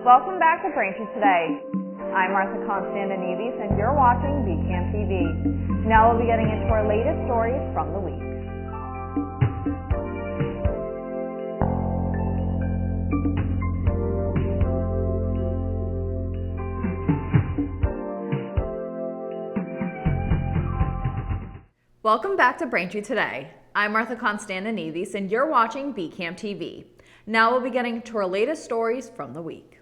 Welcome back to Braintree Today. I'm Martha Konstandinidis and you're watching BCAM TV. Now we'll be getting into our latest stories from the week. Welcome back to Braintree Today. I'm Martha Konstandinidis and you're watching BCAM TV. Now we'll be getting to our latest stories from the week.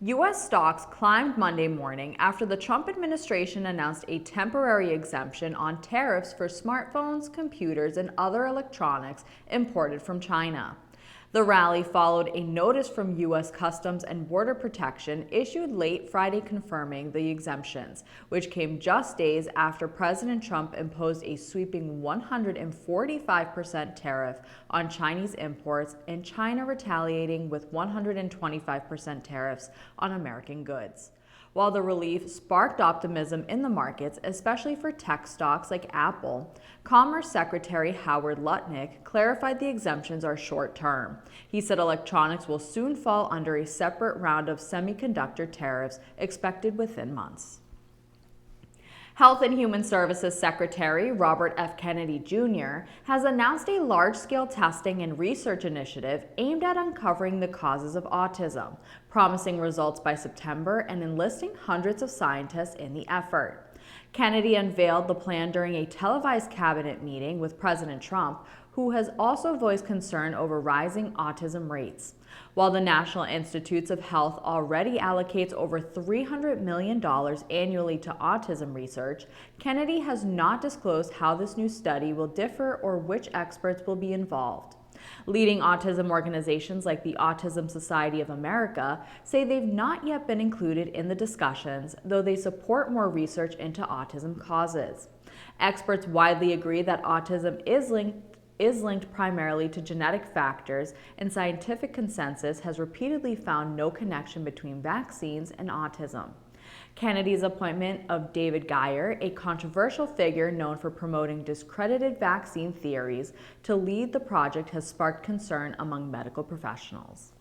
U.S. stocks climbed Monday morning after the Trump administration announced a temporary exemption on tariffs for smartphones, computers, and other electronics imported from China. The rally followed a notice from U.S. Customs and Border Protection issued late Friday confirming the exemptions, which came just days after President Trump imposed a sweeping 145% tariff on Chinese imports and China retaliating with 125% tariffs on American goods. While the relief sparked optimism in the markets, especially for tech stocks like Apple, Commerce Secretary Howard Lutnick clarified the exemptions are short-term. He said electronics will soon fall under a separate round of semiconductor tariffs expected within months. Health and Human Services Secretary Robert F. Kennedy Jr. has announced a large-scale testing and research initiative aimed at uncovering the causes of autism, promising results by September and enlisting hundreds of scientists in the effort. Kennedy unveiled the plan during a televised cabinet meeting with President Trump, who has also voiced concern over rising autism rates. While the National Institutes of Health already allocates over $300 million annually to autism research, Kennedy has not disclosed how this new study will differ or which experts will be involved. Leading autism organizations like the Autism Society of America say they've not yet been included in the discussions, though they support more research into autism causes. Experts widely agree that autism is linked primarily to genetic factors, and scientific consensus has repeatedly found no connection between vaccines and autism. Kennedy's appointment of David Geyer, a controversial figure known for promoting discredited vaccine theories, to lead the project has sparked concern among medical professionals.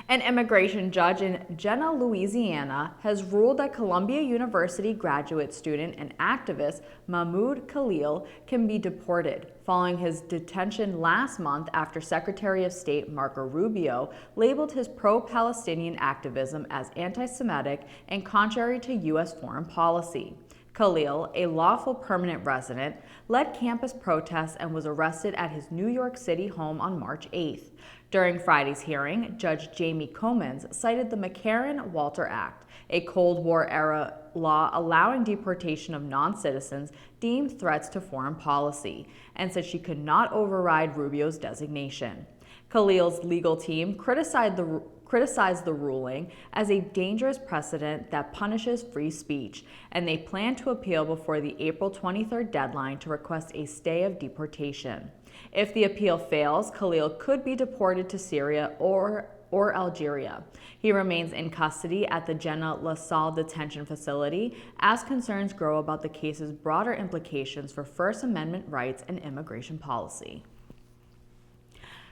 An immigration judge in Jena, Louisiana, has ruled that Columbia University graduate student and activist Mahmoud Khalil can be deported, following his detention last month after Secretary of State Marco Rubio labeled his pro-Palestinian activism as anti-Semitic and contrary to U.S. foreign policy. Khalil, a lawful permanent resident, led campus protests and was arrested at his New York City home on March 8th. During Friday's hearing, Judge Jamie Comins cited the McCarran-Walter Act, a Cold War-era law allowing deportation of non-citizens deemed threats to foreign policy, and said she could not override Rubio's designation. Khalil's legal team criticized the ruling as a dangerous precedent that punishes free speech, and they plan to appeal before the April 23rd deadline to request a stay of deportation. If the appeal fails, Khalil could be deported to Syria or Algeria. He remains in custody at the Jena La Salle detention facility as concerns grow about the case's broader implications for First Amendment rights and immigration policy.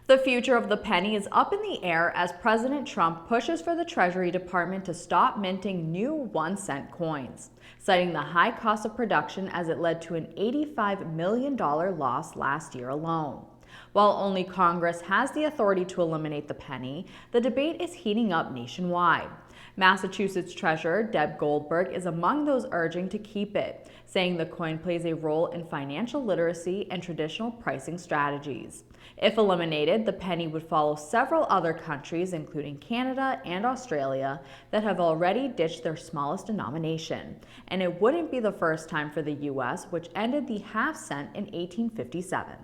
The future of the penny is up in the air as President Trump pushes for the Treasury Department to stop minting new 1-cent coins, citing the high cost of production as it led to an $85 million loss last year alone. While only Congress has the authority to eliminate the penny, the debate is heating up nationwide. Massachusetts Treasurer Deb Goldberg is among those urging to keep it, saying the coin plays a role in financial literacy and traditional pricing strategies. If eliminated, the penny would follow several other countries, including Canada and Australia, that have already ditched their smallest denomination. And it wouldn't be the first time for the U.S., which ended the half-cent in 1857.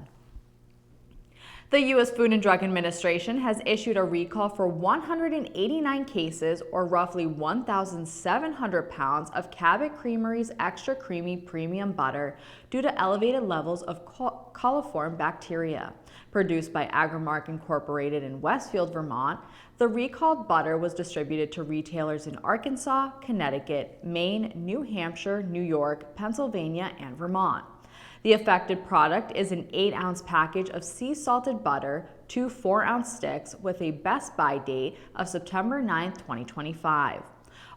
The U.S. Food and Drug Administration has issued a recall for 189 cases, or roughly 1,700 pounds, of Cabot Creamery's extra creamy premium butter due to elevated levels of coliform bacteria. Produced by Agrimark Incorporated in Westfield, Vermont, the recalled butter was distributed to retailers in Arkansas, Connecticut, Maine, New Hampshire, New York, Pennsylvania, and Vermont. The affected product is an 8-ounce package of sea salted butter, 2 4-ounce sticks with a best buy date of September 9, 2025.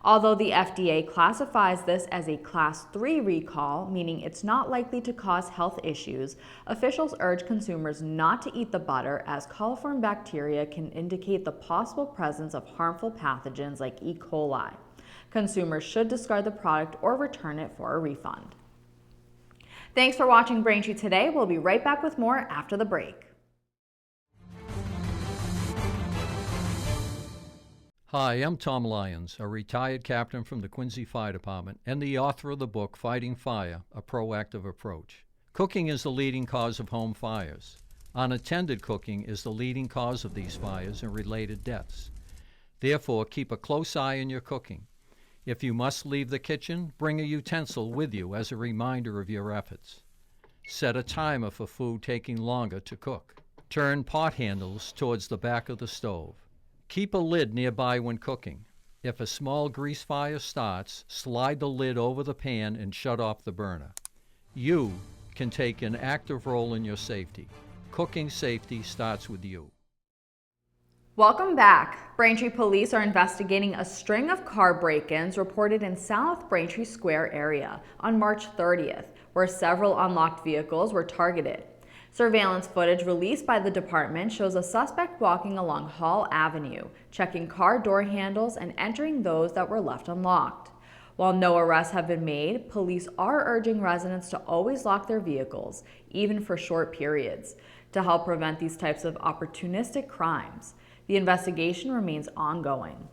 Although the FDA classifies this as a Class 3 recall, meaning it's not likely to cause health issues, officials urge consumers not to eat the butter as coliform bacteria can indicate the possible presence of harmful pathogens like E. coli. Consumers should discard the product or return it for a refund. Thanks for watching Braintree today. We'll be right back with more after the break. Hi, I'm Tom Lyons, a retired captain from the Quincy Fire Department and the author of the book Fighting Fire, A Proactive Approach. Cooking is the leading cause of home fires. Unattended cooking is the leading cause of these fires and related deaths. Therefore, keep a close eye on your cooking. If you must leave the kitchen, bring a utensil with you as a reminder of your efforts. Set a timer for food taking longer to cook. Turn pot handles towards the back of the stove. Keep a lid nearby when cooking. If a small grease fire starts, slide the lid over the pan and shut off the burner. You can take an active role in your safety. Cooking safety starts with you. Welcome back. Braintree police are investigating a string of car break-ins reported in South Braintree Square area on March 30th, where several unlocked vehicles were targeted. Surveillance footage released by the department shows a suspect walking along Hall Avenue, checking car door handles and entering those that were left unlocked. While no arrests have been made, police are urging residents to always lock their vehicles, even for short periods, to help prevent these types of opportunistic crimes. The investigation remains ongoing.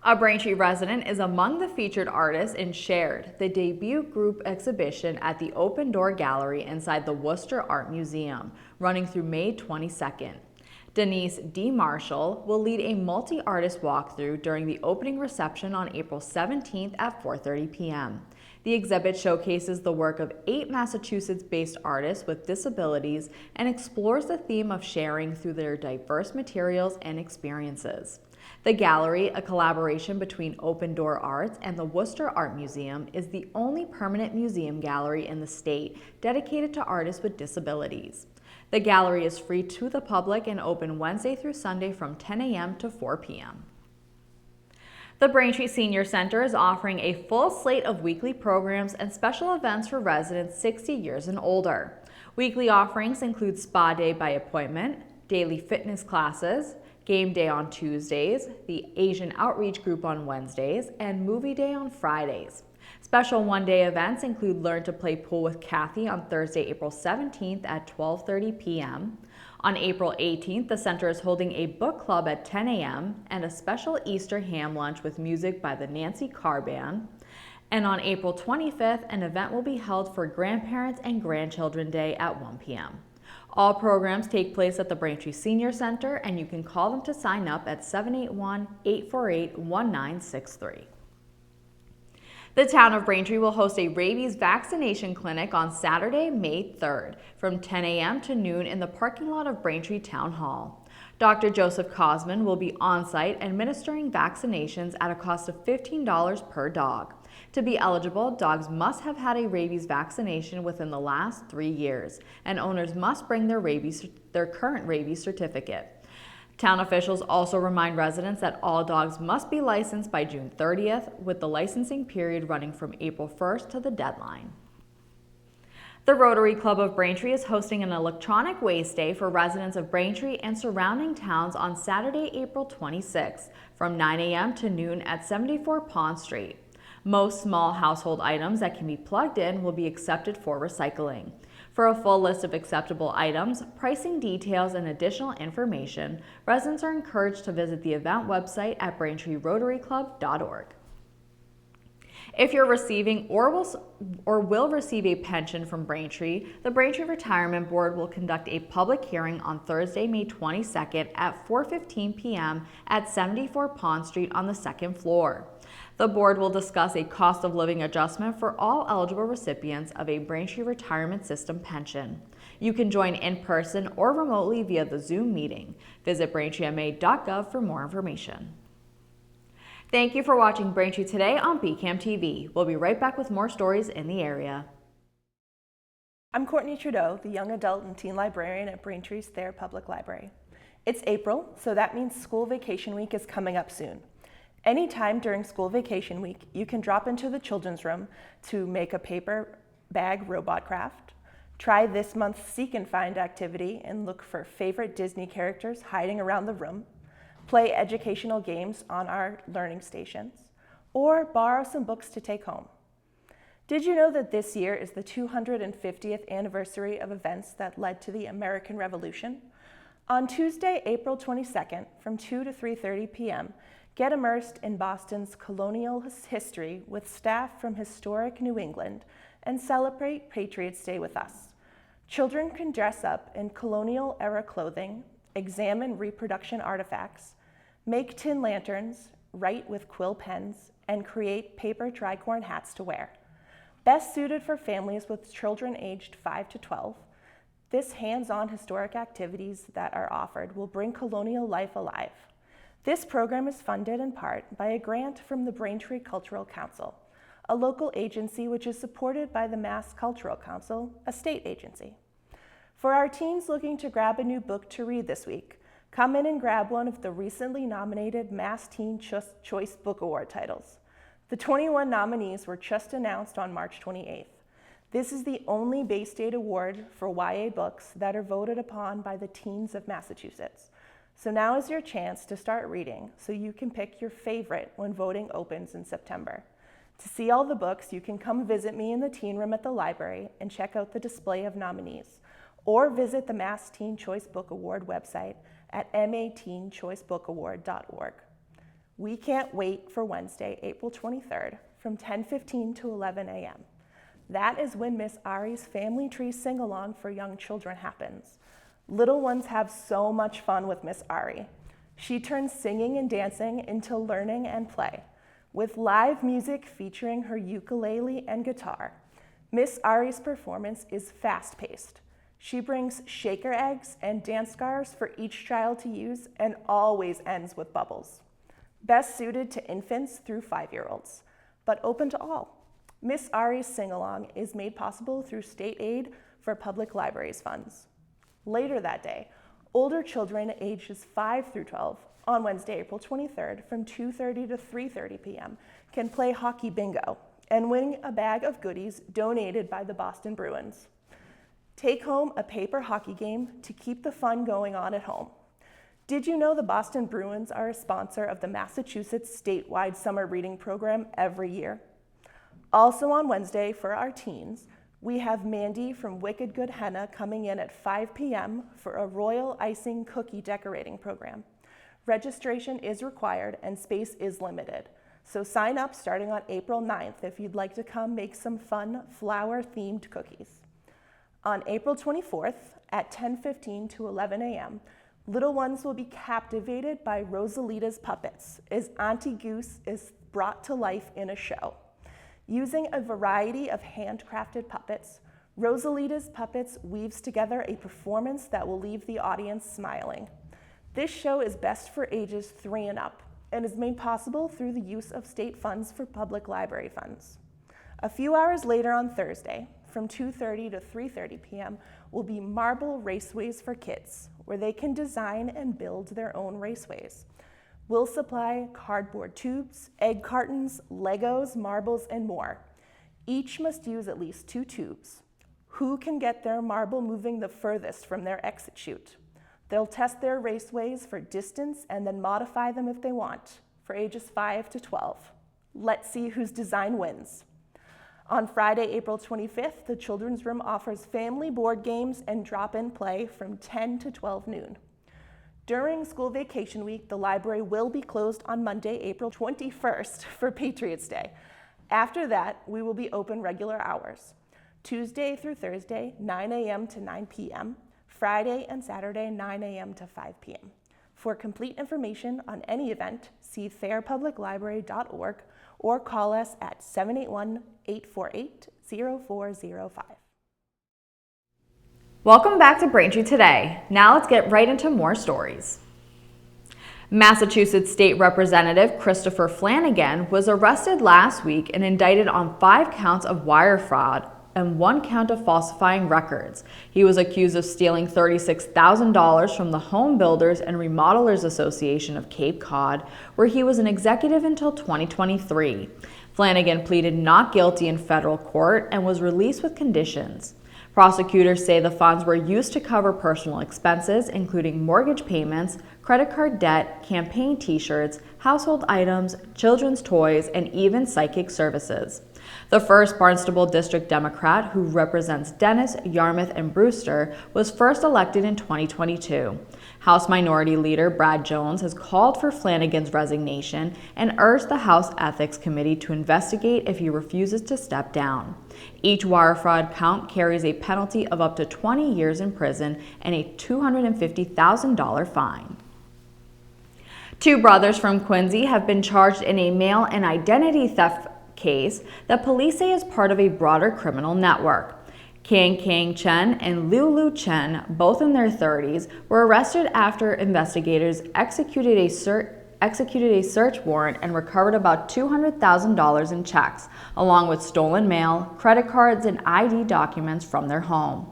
A Braintree resident is among the featured artists in Shared, the debut group exhibition at the Open Door Gallery inside the Worcester Art Museum, running through May 22nd. Denise D. Marshall will lead a multi-artist walkthrough during the opening reception on April 17th at 4:30 p.m. The exhibit showcases the work of 8 Massachusetts-based artists with disabilities and explores the theme of sharing through their diverse materials and experiences. The gallery, a collaboration between Open Door Arts and the Worcester Art Museum, is the only permanent museum gallery in the state dedicated to artists with disabilities. The gallery is free to the public and open Wednesday through Sunday from 10 a.m. to 4 p.m. The Braintree Senior Center is offering a full slate of weekly programs and special events for residents 60 years and older. Weekly offerings include Spa Day by appointment, daily fitness classes, Game Day on Tuesdays, the Asian Outreach Group on Wednesdays, and Movie Day on Fridays. Special one-day events include Learn to Play Pool with Kathy on Thursday, April 17th at 12:30 p.m. On April 18th, the center is holding a book club at 10 a.m. and a special Easter ham lunch with music by the Nancy Carr Band. And on April 25th, an event will be held for Grandparents and Grandchildren Day at 1 p.m. All programs take place at the Braintree Senior Center, and you can call them to sign up at 781-848-1963. The town of Braintree will host a rabies vaccination clinic on Saturday, May 3rd, from 10 a.m. to noon in the parking lot of Braintree Town Hall. Dr. Joseph Cosman will be on-site administering vaccinations at a cost of $15 per dog. To be eligible, dogs must have had a rabies vaccination within the last 3 years, and owners must bring their current rabies certificate. Town officials also remind residents that all dogs must be licensed by June 30th, with the licensing period running from April 1st to the deadline. The Rotary Club of Braintree is hosting an electronic waste day for residents of Braintree and surrounding towns on Saturday, April 26th, from 9 a.m. to noon at 74 Pond Street. Most small household items that can be plugged in will be accepted for recycling. For a full list of acceptable items, pricing details, and additional information, residents are encouraged to visit the event website at braintreerotaryclub.org. If you're receiving or will receive a pension from Braintree, the Braintree Retirement Board will conduct a public hearing on Thursday, May 22nd at 4:15 p.m. at 74 Pond Street on the second floor. The board will discuss a cost of living adjustment for all eligible recipients of a Braintree Retirement System pension. You can join in person or remotely via the Zoom meeting. Visit braintreema.gov for more information. Thank you for watching Braintree Today on BCAM TV. We'll be right back with more stories in the area. I'm Courtney Trudeau, the Young Adult and Teen Librarian at Braintree's Thayer Public Library. It's April, so that means school vacation week is coming up soon. Anytime during school vacation week, you can drop into the children's room to make a paper bag robot craft, try this month's Seek and Find activity and look for favorite Disney characters hiding around the room, play educational games on our learning stations, or borrow some books to take home. Did you know that this year is the 250th anniversary of events that led to the American Revolution? On Tuesday, April 22nd, from 2 to 3:30 p.m., get immersed in Boston's colonial history with staff from historic New England and celebrate Patriots' Day with us. Children can dress up in colonial-era clothing, examine reproduction artifacts, make tin lanterns, write with quill pens, and create paper tricorn hats to wear. Best suited for families with children aged 5 to 12, this hands-on historic activities that are offered will bring colonial life alive. This program is funded in part by a grant from the Braintree Cultural Council, a local agency which is supported by the Mass Cultural Council, a state agency. For our teens looking to grab a new book to read this week, come in and grab one of the recently nominated Mass Teen Choice Book Award titles. The 21 nominees were just announced on March 28th. This is the only Bay State award for YA books that are voted upon by the teens of Massachusetts. So now is your chance to start reading so you can pick your favorite when voting opens in September. To see all the books, you can come visit me in the teen room at the library and check out the display of nominees, or visit the Mass Teen Choice Book Award website at mateenchoicebookaward.org. We can't wait for Wednesday, April 23rd from 10:15 to 11 a.m. That is when Miss Ari's Family Tree Sing-Along for young children happens. Little ones have so much fun with Miss Ari. She turns singing and dancing into learning and play, with live music featuring her ukulele and guitar. Miss Ari's performance is fast-paced. She brings shaker eggs and dance scarves for each child to use and always ends with bubbles. Best suited to infants through 5-year-olds, but open to all. Miss Ari's Sing-Along is made possible through state aid for public libraries funds. Later that day, older children ages 5 through 12 on Wednesday, April 23rd from 2:30 to 3:30 p.m. can play hockey bingo and win a bag of goodies donated by the Boston Bruins. Take home a paper hockey game to keep the fun going on at home. Did you know the Boston Bruins are a sponsor of the Massachusetts statewide summer reading program every year? Also on Wednesday for our teens, we have Mandy from Wicked Good Henna coming in at 5 p.m. for a royal icing cookie decorating program. Registration is required and space is limited, so sign up starting on April 9th if you'd like to come make some fun flower-themed cookies. On April 24th at 10:15 to 11 a.m., little ones will be captivated by Rosalita's puppets as Auntie Goose is brought to life in a show. Using a variety of handcrafted puppets, Rosalita's Puppets weaves together a performance that will leave the audience smiling. This show is best for ages 3 and up and is made possible through the use of state funds for public library funds. A few hours later on Thursday, from 2:30 to 3:30 p.m., will be Marble Raceways for Kids, where they can design and build their own raceways. We'll supply cardboard tubes, egg cartons, Legos, marbles, and more. Each must use at least 2 tubes. Who can get their marble moving the furthest from their exit chute? They'll test their raceways for distance and then modify them if they want, for ages 5 to 12. Let's see whose design wins. On Friday, April 25th, the Children's Room offers family board games and drop-in play from 10 to 12 noon. During school vacation week, the library will be closed on Monday, April 21st for Patriots' Day. After that, we will be open regular hours. Tuesday through Thursday, 9 a.m. to 9 p.m., Friday and Saturday, 9 a.m. to 5 p.m. For complete information on any event, see thayerpubliclibrary.org or call us at 781-848-0405. Welcome back to Braintree Today. Now let's get right into more stories. Massachusetts State Representative Christopher Flanagan was arrested last week and indicted on 5 counts of wire fraud one count of falsifying records. He was accused of stealing $36,000 from the Home Builders and Remodelers Association of Cape Cod, where he was an executive until 2023. Flanagan pleaded not guilty in federal court and was released with conditions. Prosecutors say the funds were used to cover personal expenses, including mortgage payments, credit card debt, campaign t-shirts, household items, children's toys, and even psychic services. The first Barnstable District Democrat, who represents Dennis, Yarmouth, and Brewster, was first elected in 2022. House Minority Leader Brad Jones has called for Flanagan's resignation and urged the House Ethics Committee to investigate if he refuses to step down. Each wire fraud count carries a penalty of up to 20 years in prison and a $250,000 fine. Two brothers from Quincy have been charged in a mail and identity theft case that police say is part of a broader criminal network. Kang Chen and Liu Chen, both in their 30s, were arrested after investigators executed a search warrant and recovered about $200,000 in checks, along with stolen mail, credit cards, and ID documents from their home.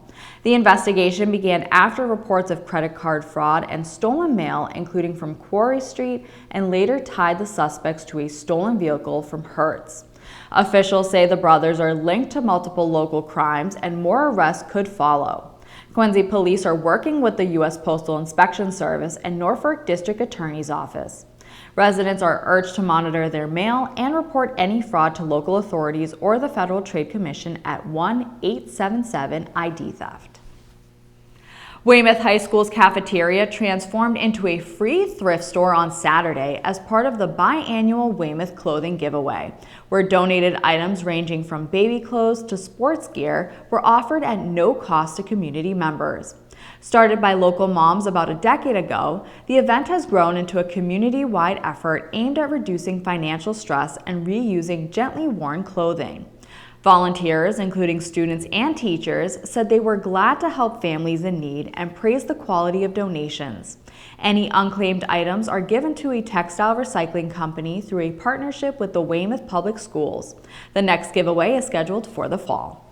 The investigation began after reports of credit card fraud and stolen mail, including from Quarry Street, and later tied the suspects to a stolen vehicle from Hertz. Officials say the brothers are linked to multiple local crimes and more arrests could follow. Quincy police are working with the U.S. Postal Inspection Service and Norfolk District Attorney's Office. Residents are urged to monitor their mail and report any fraud to local authorities or the Federal Trade Commission at 1-877-ID-THEFT. Weymouth High School's cafeteria transformed into a free thrift store on Saturday as part of the biannual Weymouth clothing giveaway, where donated items ranging from baby clothes to sports gear were offered at no cost to community members. Started by local moms about a decade ago, the event has grown into a community-wide effort aimed at reducing financial stress and reusing gently worn clothing. Volunteers, including students and teachers, said they were glad to help families in need and praised the quality of donations. Any unclaimed items are given to a textile recycling company through a partnership with the Weymouth Public Schools. The next giveaway is scheduled for the fall.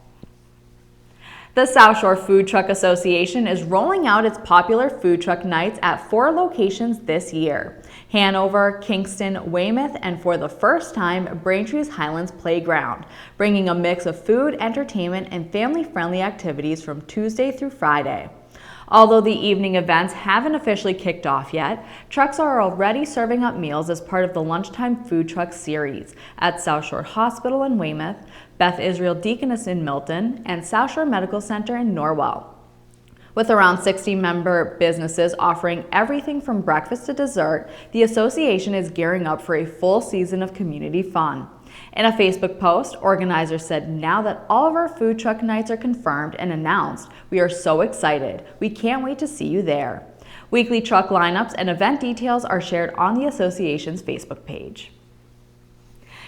The South Shore Food Truck Association is rolling out its popular food truck nights at 4 locations this year: Hanover, Kingston, Weymouth, and for the first time, Braintree's Highlands Playground, bringing a mix of food, entertainment, and family-friendly activities from Tuesday through Friday. Although the evening events haven't officially kicked off yet, trucks are already serving up meals as part of the Lunchtime Food Truck Series at South Shore Hospital in Weymouth, Beth Israel Deaconess in Milton, and South Shore Medical Center in Norwell. With around 60 member businesses offering everything from breakfast to dessert, the association is gearing up for a full season of community fun. In a Facebook post, organizers said, "Now that all of our food truck nights are confirmed and announced, we are so excited. We can't wait to see you there." Weekly truck lineups and event details are shared on the association's Facebook page.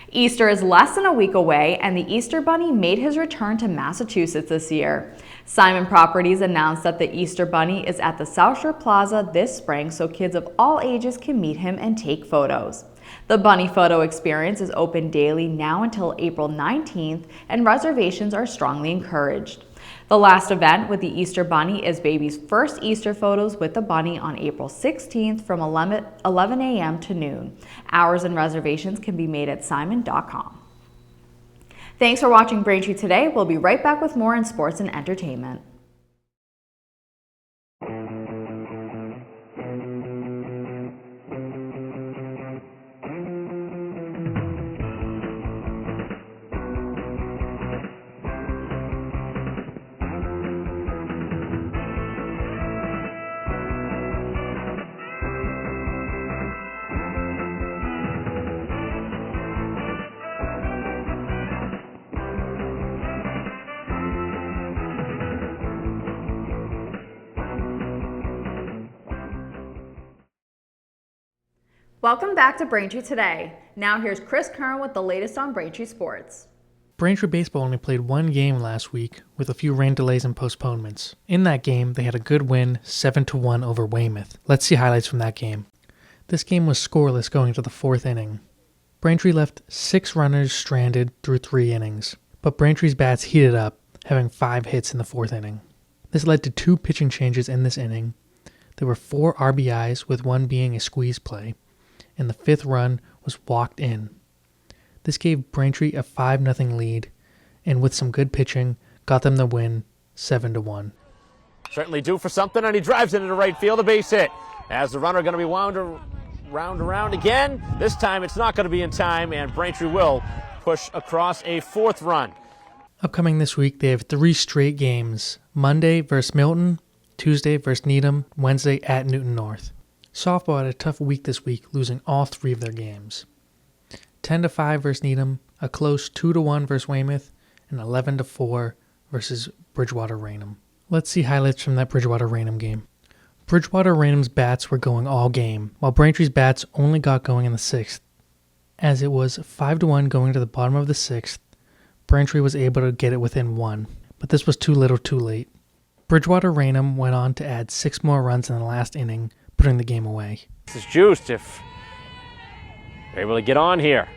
Easter is less than a week away, and the Easter Bunny made his return to Massachusetts this year. Simon Properties announced that the Easter Bunny is at the South Shore Plaza this spring so kids of all ages can meet him and take photos. The Bunny Photo Experience is open daily now until April 19th, and reservations are strongly encouraged. The last event with the Easter Bunny is baby's first Easter photos with the bunny on April 16th from 11 a.m. to noon. Hours and reservations can be made at simon.com. Thanks for watching Braintree today. We'll be right back with more in sports and entertainment. Welcome back to Braintree Today. Now here's Chris Kern with the latest on Braintree sports. Braintree Baseball only played one game last week with a few rain delays and postponements. In that game, they had a good win, 7-1 over Weymouth. Let's see highlights from that game. This game was scoreless going to the 4th inning. Braintree left 6 runners stranded through 3 innings, but Braintree's bats heated up. having 5 hits in the 4th inning. This led to 2 pitching changes in this inning. There were 4 RBIs, with 1 being a squeeze play, and the 5th run was walked in. This gave Braintree a 5-0 lead, and with some good pitching, got them the win 7-1. Certainly due for something, and he drives it into right field, a base hit. As the runner going to be wound around again. This time it's not going to be in time, and Braintree will push across a 4th run. Upcoming this week, they have 3 straight games: Monday versus Milton, Tuesday versus Needham, Wednesday at Newton North. Softball had a tough week this week, losing all 3 of their games. 10-5 versus Needham, a close 2-1 versus Weymouth, and 11-4 versus Bridgewater-Raynham. Let's see highlights from that Bridgewater-Raynham game. Bridgewater-Raynham's bats were going all game, while Braintree's bats only got going in the 6th. As it was 5-1 going to the bottom of the 6th, Braintree was able to get it within 1, but this was too little too late. Bridgewater-Raynham went on to add 6 more runs in the last inning, putting the game away. This is juiced if they're able to get on here.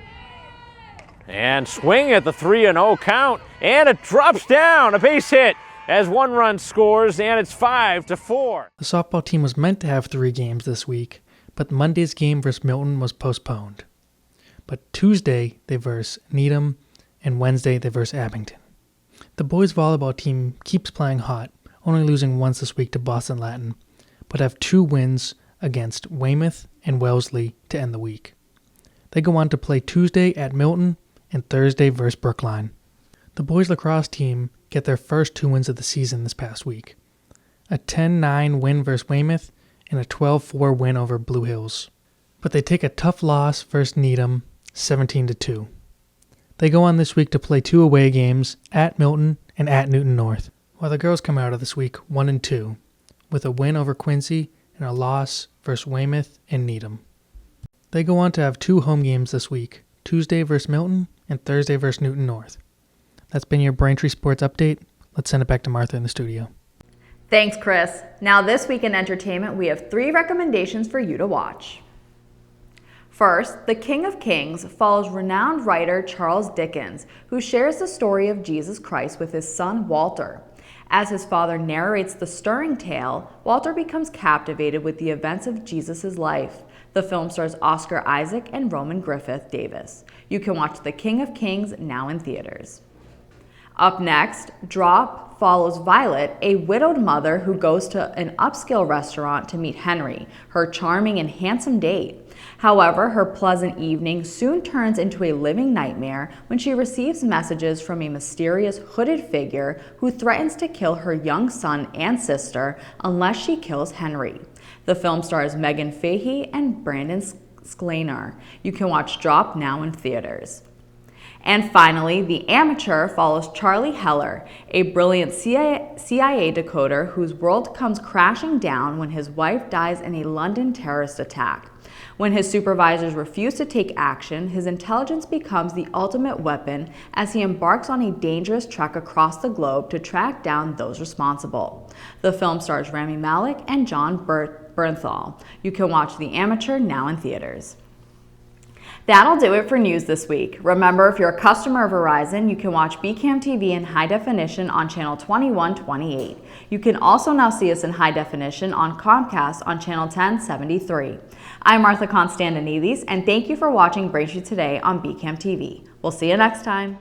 And swing at the 3-0 count, and it drops down, a base hit, as 1 run scores, and it's 5-4. The softball team was meant to have 3 games this week, but Monday's game versus Milton was postponed. But Tuesday they versus Needham, and Wednesday they versus Abington. The boys volleyball team keeps playing hot, only losing once this week to Boston Latin, but have 2 wins against Weymouth and Wellesley to end the week. They go on to play Tuesday at Milton and Thursday versus Brookline. The boys lacrosse team get their first 2 wins of the season this past week: a 10-9 win versus Weymouth and a 12-4 win over Blue Hills. But they take a tough loss versus Needham, 17-2. They go on this week to play 2 away games at Milton and at Newton North, while the girls come out of this week 1-2, with a win over Quincy and a loss versus Weymouth and Needham. They go on to have 2 home games this week, Tuesday versus Milton and Thursday versus Newton North. That's been your Braintree Sports Update. Let's send it back to Martha in the studio. Thanks, Chris. Now this week in entertainment, we have 3 recommendations for you to watch. First, The King of Kings follows renowned writer Charles Dickens, who shares the story of Jesus Christ with his son Walter. As his father narrates the stirring tale, Walter becomes captivated with the events of Jesus' life. The film stars Oscar Isaac and Roman Griffith Davis. You can watch The King of Kings now in theaters. Up next, Drop follows Violet, a widowed mother who goes to an upscale restaurant to meet Henry, her charming and handsome date. However, her pleasant evening soon turns into a living nightmare when she receives messages from a mysterious hooded figure who threatens to kill her young son and sister unless she kills Henry. The film stars Megan Fahey and Brandon Sklenar. You can watch Drop now in theaters. And finally, The Amateur follows Charlie Heller, a brilliant CIA decoder whose world comes crashing down when his wife dies in a London terrorist attack. When his supervisors refuse to take action, his intelligence becomes the ultimate weapon as he embarks on a dangerous trek across the globe to track down those responsible. The film stars Rami Malek and John Bernthal. You can watch The Amateur now in theaters. That'll do it for news this week. Remember, if you're a customer of Verizon, you can watch BCAM TV in high definition on channel 2128. You can also now see us in high definition on Comcast on channel 1073. I'm Martha Konstandinidis, and thank you for watching Braintree Today on BCAM TV. We'll see you next time.